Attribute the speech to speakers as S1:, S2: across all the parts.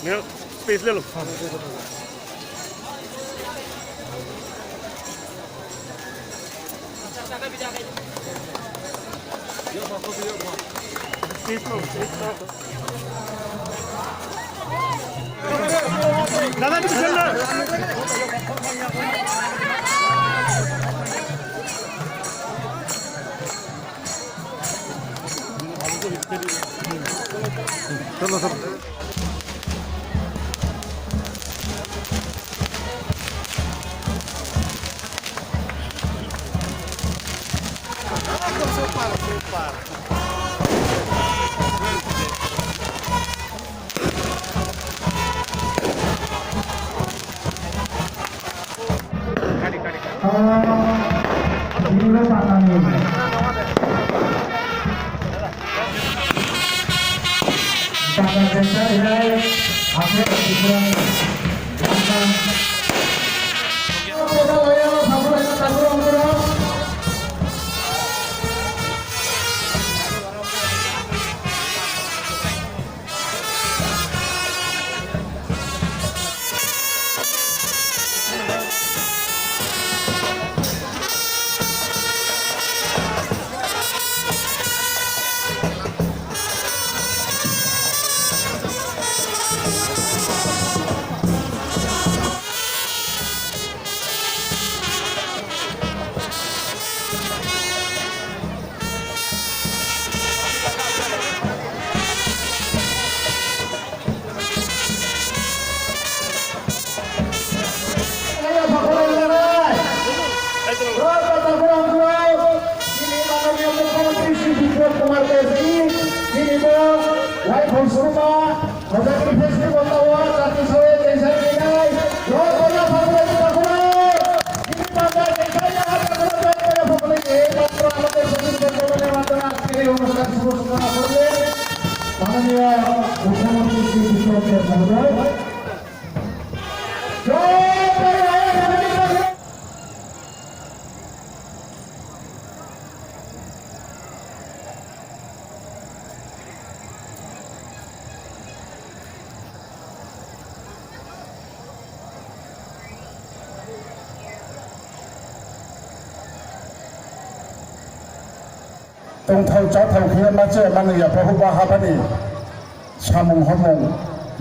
S1: मेरा स्पेस ले लो। दादा जी चलना। चलो चलो
S2: tông cháu thầu kia mà chơi mà người phải hút ba hai bên này sao mong hâm mong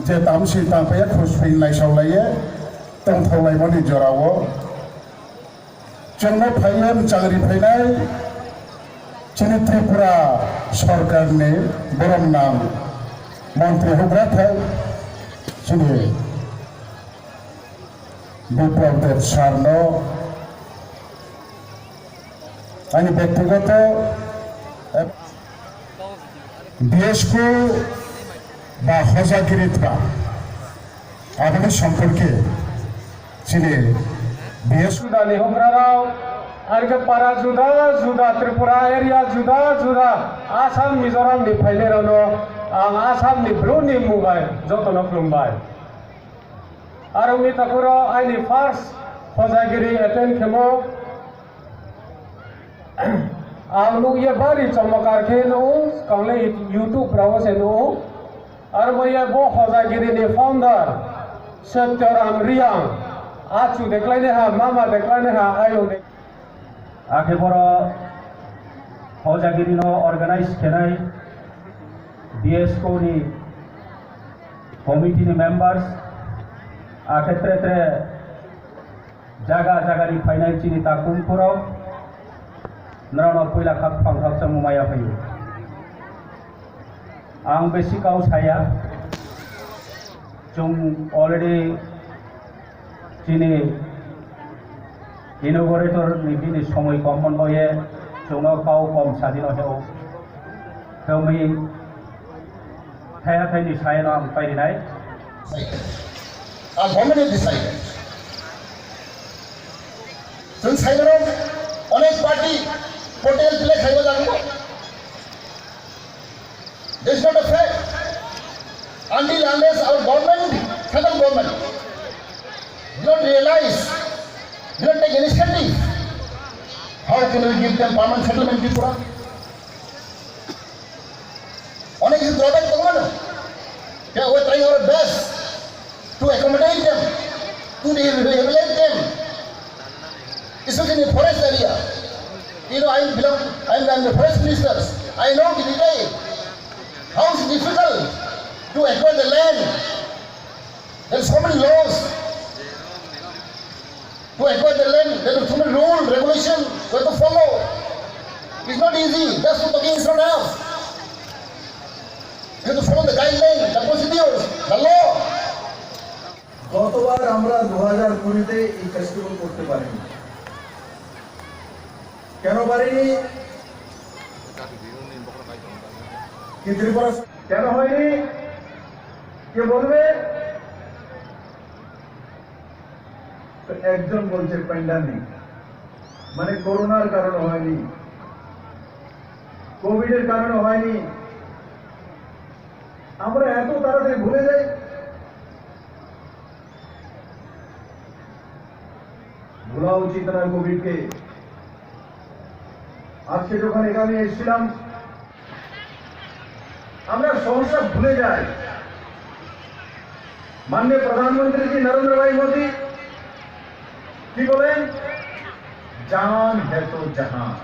S2: जे तामसी तांपे खुशफिन लाई सौलाये तंग थौलाई मनि जरावो जोंनो फाइलेम चांगरि फाइनाय जोंनि त्रिपुरा सरकारनि बरम नाम मन्त्रि होग्रा थाय जोंनि बिप्लब देव सारनो आंनि व्यक्तिगत देशको বা হজাগিরিত্রা আমাদের সম্পর্কে যিনি
S3: Sudani Hongrarao, Argapara Juda, Juda, Tripura area, Juda, Juda, Assam, Mizoram, ni Pailerano, Assam, ni Bruni Mumbai, Jotonok Mumbai. Arumi Takuro, I ni first Hozagiri attend Kemo. Alu ye bari chamakar kheno, kangle YouTube browse no. और मैं वो हजागिरी ने founder Satyaram Reang आचु देखलाइने हा मामा देखलाइने हा आयो ने
S4: आखे बरो हजागिरी नो ऑर्गेनाइज केनाय बीएसको नि कमिटी नि मेंबर्स आखे त्रे जागा जागानि फाइनान्स नि ताकुमपुराव नरानो पहिला खाक फांखाक मुमाया फैयो आं बेसिकाव साया जों अलरेडी जिनि इनोग्रेटर नि बिनि समय कम मोनबोये जोंनो गाव कम सादिनो हेव हेवमी थाया थायनि सायाव आं फायरिनाय
S2: गभर्नमेन्ट डिसाइडेड जों साइडराव अनेक पार्टी पटेल प्ले खाइबो जागोन This is not a fact. Until unless our government, central government, do not realize, do not take initiative, how can we give them permanent settlement in Tripura? অনেক
S5: Yeah, we're trying our best to accommodate them, to rehabilitate them, especially in the forest area. You know, I'm the forest minister. I know the detail. How it's difficult to acquire the land. There are so many laws to acquire the land. There are so many rules, regulations we have to follow. It's not easy. Just talking is not enough. You have to follow the guidelines, the procedures, the law.
S6: গতবার আমরা 2020-তে এই festival করতে পারিনি। কেন পারিনি? কি ত্রিপুরা কেন হয়নি? কে বলবে? একজন বলছে প্যান্ডামিক, মানে করোনার কারণে হয়নি, কোভিডের কারণে হয়নি। আমরা এত তাড়াতাড়ি ভুলে যাই। ভোলা উচিত না কোভিডকে। আজকে যখন এখানে এসেছিলাম আমরা সহসা ভুলে যাই। মাননীয় প্রধানমন্ত্রী জি নরেন্দ্র ভাই মোদী কি বলেন? জান হে তো জাহান।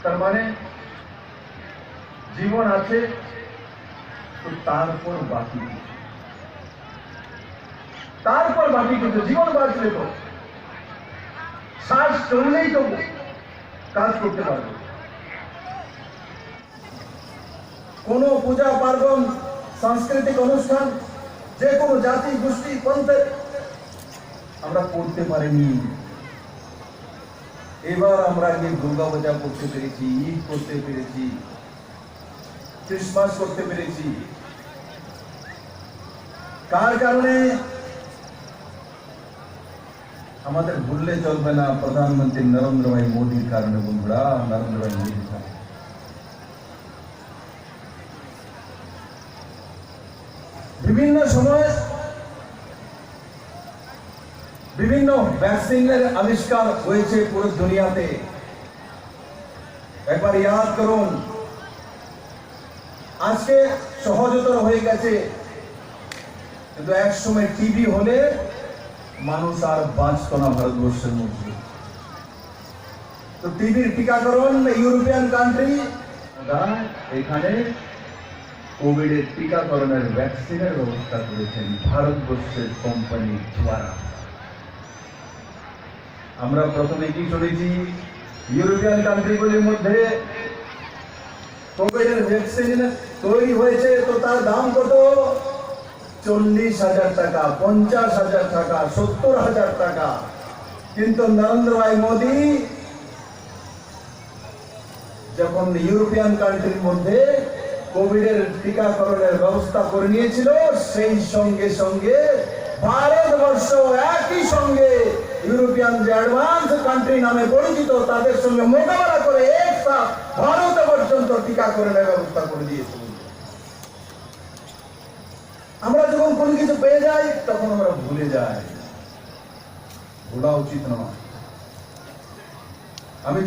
S6: তার মানে জীবন আছে তো তারপর বাকি কিছু, তারপর বাকি কিছু। জীবন বাঁচলে তো শ্বাস চললেই তো কাজ করতে পারবে। কোন পূজা পার্বণ, সাংস্কৃতিক অনুষ্ঠান, যে কোনো জাতি গোষ্ঠী পন্থে আমরা করতে পারিনি। এবার আমরা দুর্গা পূজা করতে পেরেছি, ঈদ করতে পেরেছি, ক্রিসমাস করতে পেরেছি। কার কারণে? আমাদের ভুললে চলবে না, প্রধানমন্ত্রী নরেন্দ্র ভাই মোদীর কারণে। বন্ধুরা, নরেন্দ্র ভাই মোদীর কারণে। বিভিন্ন সময় বিভিন্ন ভ্যাকসিনের আবিষ্কার হয়েছে পুরো দুনিয়াতে। একবার ইয়াদ করুন, আজকে সহজতর হয়ে গেছে, কিন্তু এক সময় টিবি হলে মানুষ আর বাঁচত না ভারতবর্ষের মধ্যে। তো টিবির টিকাকরণ ইউরোপিয়ান কান্ট্রি এখানে কোভিডের টিকাকরণের ভ্যাকসিনের ব্যবস্থা করেছেন ভারতবর্ষের কোম্পানি দ্বারা। আমরা প্রথমে কি শুনেছি? ইউরোপিয়ান কান্ট্রিগুলির মধ্যে কোভিডের ভ্যাকসিন তৈরি হয়েছে, তো তার দাম কত? 40,000 টাকা, 50,000 টাকা, 70,000 টাকা। কিন্তু নরেন্দ্র ভাই মোদী যখন ইউরোপিয়ান কান্ট্রির মধ্যে কোভিডের টিকাকরণের ব্যবস্থা করে নিয়েছিল, সেই সঙ্গে সঙ্গে ভারতবর্ষ একই সঙ্গে ইউরোপিয়ান যে অ্যাডভান্স কান্ট্রি নামে পরিচিত তাদের সঙ্গে মোকাবেলা করে একসাথ ভারত পর্যন্ত টিকাকরণের ব্যবস্থা করে দিয়েছিল। আমরা যখন কোনো কিছু পেয়ে যাই তখন আমরা ভুলে যাই। ভোলা উচিত নয়। আমি